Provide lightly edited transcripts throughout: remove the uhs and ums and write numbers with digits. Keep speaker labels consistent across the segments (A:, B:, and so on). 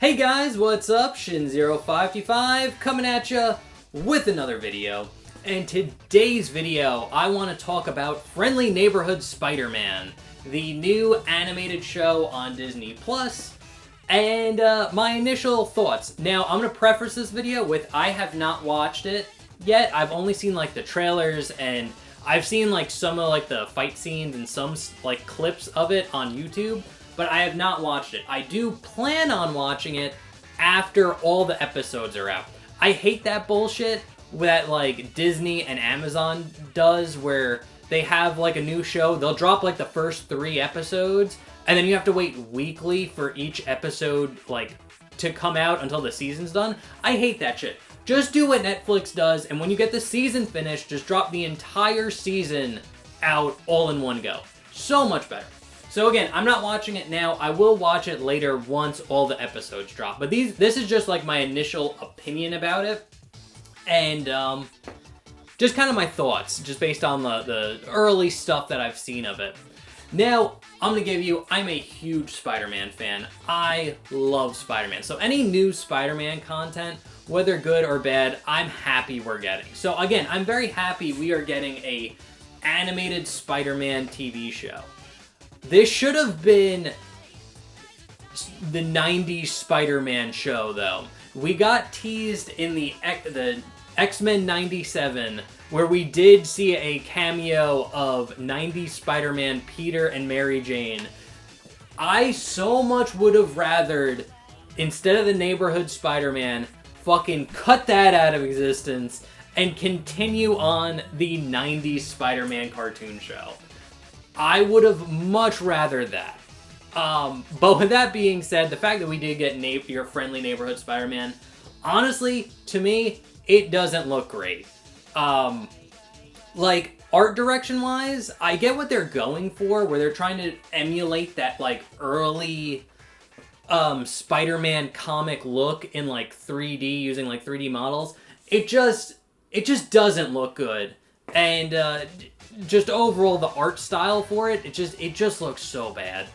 A: Hey guys, what's up? Shin0525 coming at ya with another video. And today's video, I want to talk about Friendly Neighborhood Spider-Man, the new animated show on Disney Plus, and my initial thoughts. Now, I'm going to preface this video with I have not watched it yet. I've only seen like the trailers, and I've seen like some of like the fight scenes and some like clips of it on YouTube. But I have not watched it. I do plan on watching it after all the episodes are out. I hate that bullshit that like Disney and Amazon does where they have like a new show, they'll drop like the first 3 episodes and then you have to wait weekly for each episode like to come out until the season's done. I hate that shit. Just do what Netflix does, and when you get the season finished, just drop the entire season out all in one go. So much better. So again, I'm not watching it now. I will watch it later once all the episodes drop. But this is just like my initial opinion about it. And just kind of my thoughts, just based on the early stuff that I've seen of it. Now, I'm a huge Spider-Man fan. I love Spider-Man. So any new Spider-Man content, whether good or bad, I'm happy we're getting. So again, I'm very happy we are getting a animated Spider-Man TV show. This should have been the 90s Spider-Man show, though. We got teased in the X-Men 97, where we did see a cameo of 90s Spider-Man Peter and Mary Jane. I so much would have rathered, instead of the neighborhood Spider-Man, fucking cut that out of existence and continue on the 90s Spider-Man cartoon show. I would have much rather that. But with that being said, the fact that we did get your Friendly Neighborhood Spider-Man, honestly, to me, it doesn't look great. Like, art direction-wise, I get what they're going for, where they're trying to emulate that, like, early Spider-Man comic look in, like, 3D, using, like, 3D models. It just doesn't look good. And, just overall, the art style for it, it just looks so bad.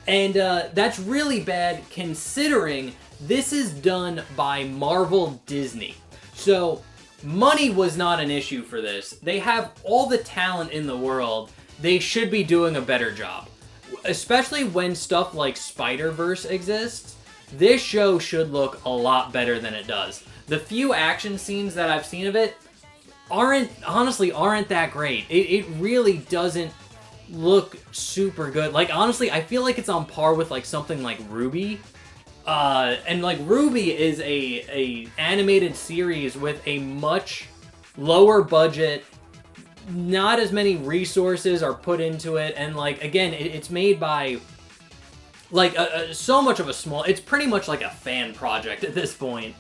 A: And that's really bad considering this is done by Marvel Disney. So money was not an issue for this. They have all the talent in the world. They should be doing a better job. Especially when stuff like Spider-Verse exists, this show should look a lot better than it does. The few action scenes that I've seen of it aren't that great. It really doesn't look super good. Like, honestly, I feel like it's on par with like something like RWBY. And like RWBY is a animated series with a much lower budget, not as many resources are put into it, and like again, it's made by like so much of a small. It's pretty much like a fan project at this point.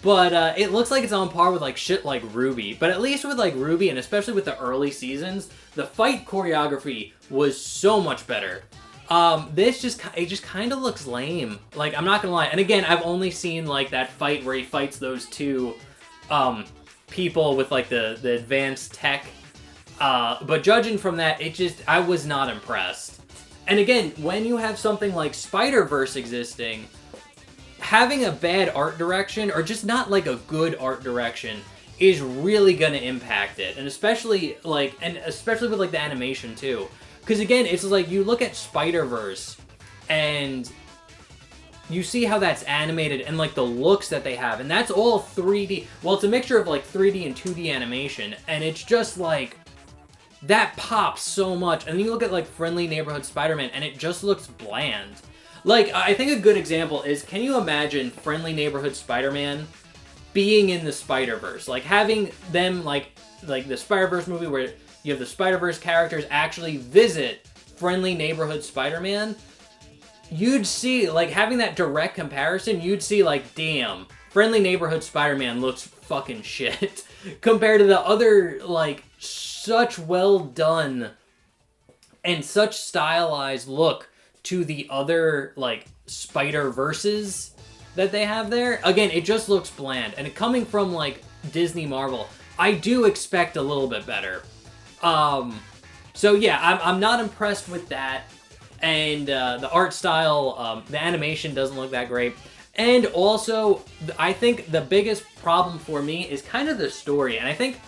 A: But it looks like it's on par with like shit like RWBY. But at least with like RWBY, and especially with the early seasons, the fight choreography was so much better. This just kind of looks lame. Like, I'm not gonna lie. And again, I've only seen like that fight where he fights those 2 people with like the advanced tech. But judging from that, I was not impressed. And again, when you have something like Spider-Verse existing, having a bad art direction, or just not like a good art direction, is really gonna impact it. And especially with like the animation too. Because again, it's like you look at Spider-Verse and you see how that's animated and like the looks that they have, and that's all 3D. Well, it's a mixture of like 3D and 2D animation, and it's just like that pops so much. And then you look at like Friendly Neighborhood Spider-Man and it just looks bland. Like, I think a good example is, can you imagine Friendly Neighborhood Spider-Man being in the Spider-Verse? Like, having them, like the Spider-Verse movie where you have the Spider-Verse characters actually visit Friendly Neighborhood Spider-Man. You'd see, like, having that direct comparison, you'd see, like, damn, Friendly Neighborhood Spider-Man looks fucking shit. Compared to the other, like, such well done and such stylized look to the other, like, Spider-Verses that they have there. Again, it just looks bland. And coming from, like, Disney Marvel, I do expect a little bit better. So yeah, I'm not impressed with that. And the art style, the animation doesn't look that great. And also, I think the biggest problem for me is kind of the story. And I think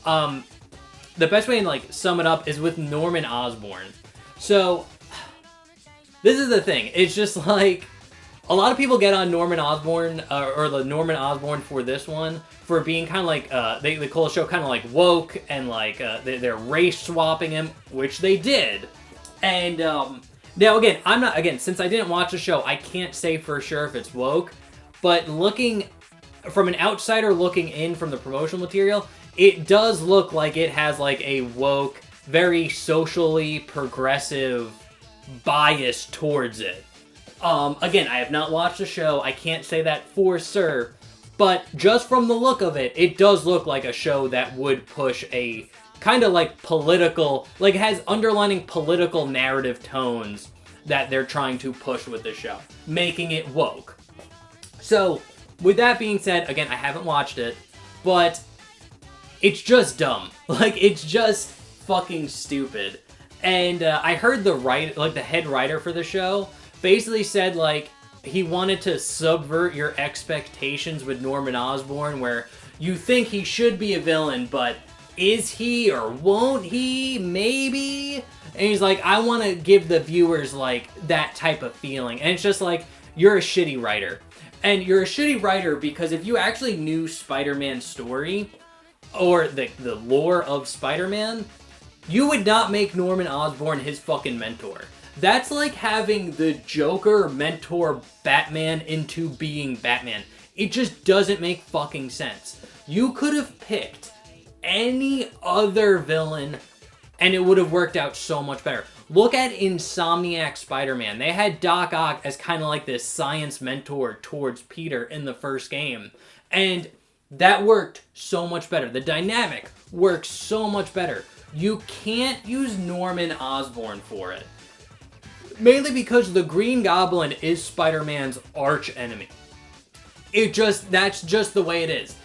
A: the best way to like sum it up is with Norman Osborn. So, this is the thing. It's just like, a lot of people get on Norman Osborn, or the Norman Osborn for this one, for being kind of like, they call the show kind of like woke, and like, they're race swapping him, which they did. And, now again, since I didn't watch the show, I can't say for sure if it's woke, but looking, from an outsider looking in from the promotional material, it does look like it has like a woke, very socially progressive bias towards it. Again, I have not watched the show, I can't say that for sure, but just from the look of it, it does look like a show that would push a kind of like political, like it has underlining political narrative tones that they're trying to push with the show, making it woke. So, with that being said, again, I haven't watched it, but it's just dumb. Like, it's just fucking stupid. And I heard the head writer for the show basically said, like, he wanted to subvert your expectations with Norman Osborn, where you think he should be a villain, but is he or won't he? Maybe? And he's like, I want to give the viewers, like, that type of feeling. And it's just like, you're a shitty writer. And you're a shitty writer because if you actually knew Spider-Man's story, or the lore of Spider-Man, you would not make Norman Osborn his fucking mentor. That's like having the Joker mentor Batman into being Batman. It just doesn't make fucking sense. You could have picked any other villain and it would have worked out so much better. Look at Insomniac Spider-Man. They had Doc Ock as kind of like this science mentor towards Peter in the first game. And that worked so much better. The dynamic works so much better. You can't use Norman Osborn for it. Mainly because the Green Goblin is Spider-Man's arch enemy. That's just the way it is.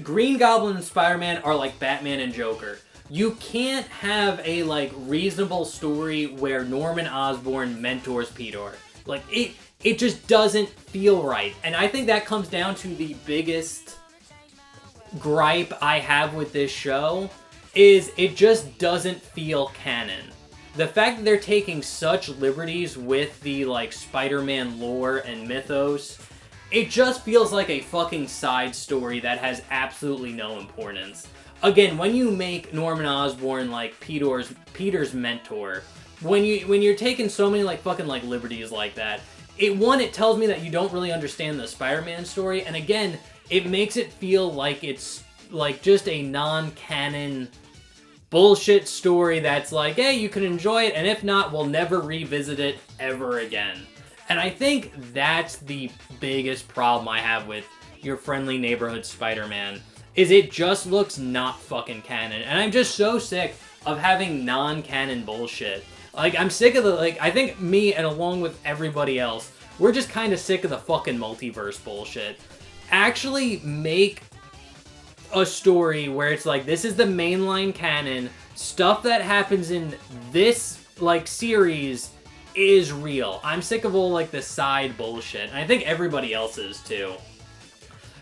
A: Green Goblin and Spider-Man are like Batman and Joker. You can't have a, like, reasonable story where Norman Osborn mentors Peter. Like, it just doesn't feel right. And I think that comes down to the biggest gripe I have with this show, is it just doesn't feel canon. The fact that they're taking such liberties with the, like, Spider-Man lore and mythos, it just feels like a fucking side story that has absolutely no importance. Again, when you make Norman Osborn, like, Peter's mentor, when you're taking so many, like, fucking, like, liberties like that, it tells me that you don't really understand the Spider-Man story, and again, it makes it feel like it's, like, just a non-canon bullshit story that's like, hey, you can enjoy it, and if not, we'll never revisit it ever again. And I think that's the biggest problem I have with your friendly neighborhood Spider-Man, is it just looks not fucking canon. And I'm just so sick of having non-canon bullshit. Like, I'm sick of I think me, and along with everybody else, we're just kind of sick of the fucking multiverse bullshit. Actually make a story where it's like, this is the mainline canon, stuff that happens in this, like, series is real. I'm sick of all, like, the side bullshit, and I think everybody else is, too.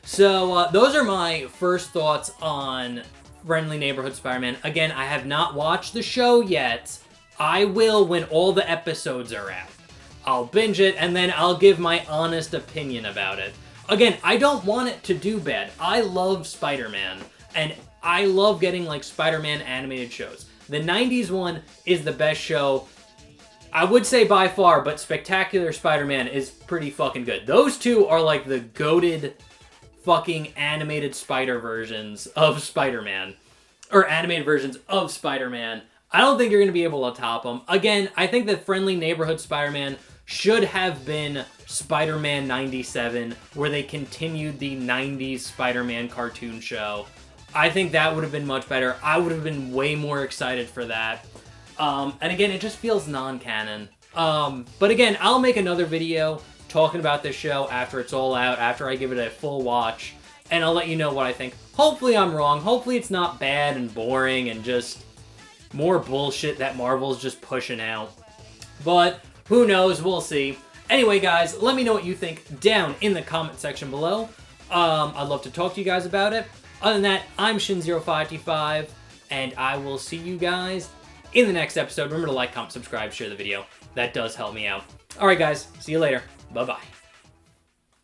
A: So, those are my first thoughts on Friendly Neighborhood Spider-Man. Again, I have not watched the show yet. I will when all the episodes are out. I'll binge it, and then I'll give my honest opinion about it. Again, I don't want it to do bad. I love Spider-Man, and I love getting, like, Spider-Man animated shows. The 90s one is the best show, I would say by far, but Spectacular Spider-Man is pretty fucking good. Those two are, like, the goated fucking animated Spider versions of Spider-Man. Or animated versions of Spider-Man. I don't think you're going to be able to top them. Again, I think that Friendly Neighborhood Spider-Man should have been Spider-Man 97, where they continued the 90s Spider-Man cartoon show. I think that would have been much better. I would have been way more excited for that. And again, it just feels non-canon. But again, I'll make another video talking about this show after it's all out, after I give it a full watch, and I'll let you know what I think. Hopefully I'm wrong. Hopefully it's not bad and boring and just more bullshit that Marvel's just pushing out. But who knows? We'll see. Anyway, guys, let me know what you think down in the comment section below. I'd love to talk to you guys about it. Other than that, I'm Shin0525, and I will see you guys in the next episode. Remember to like, comment, subscribe, share the video. That does help me out. Alright, guys. See you later. Bye-bye.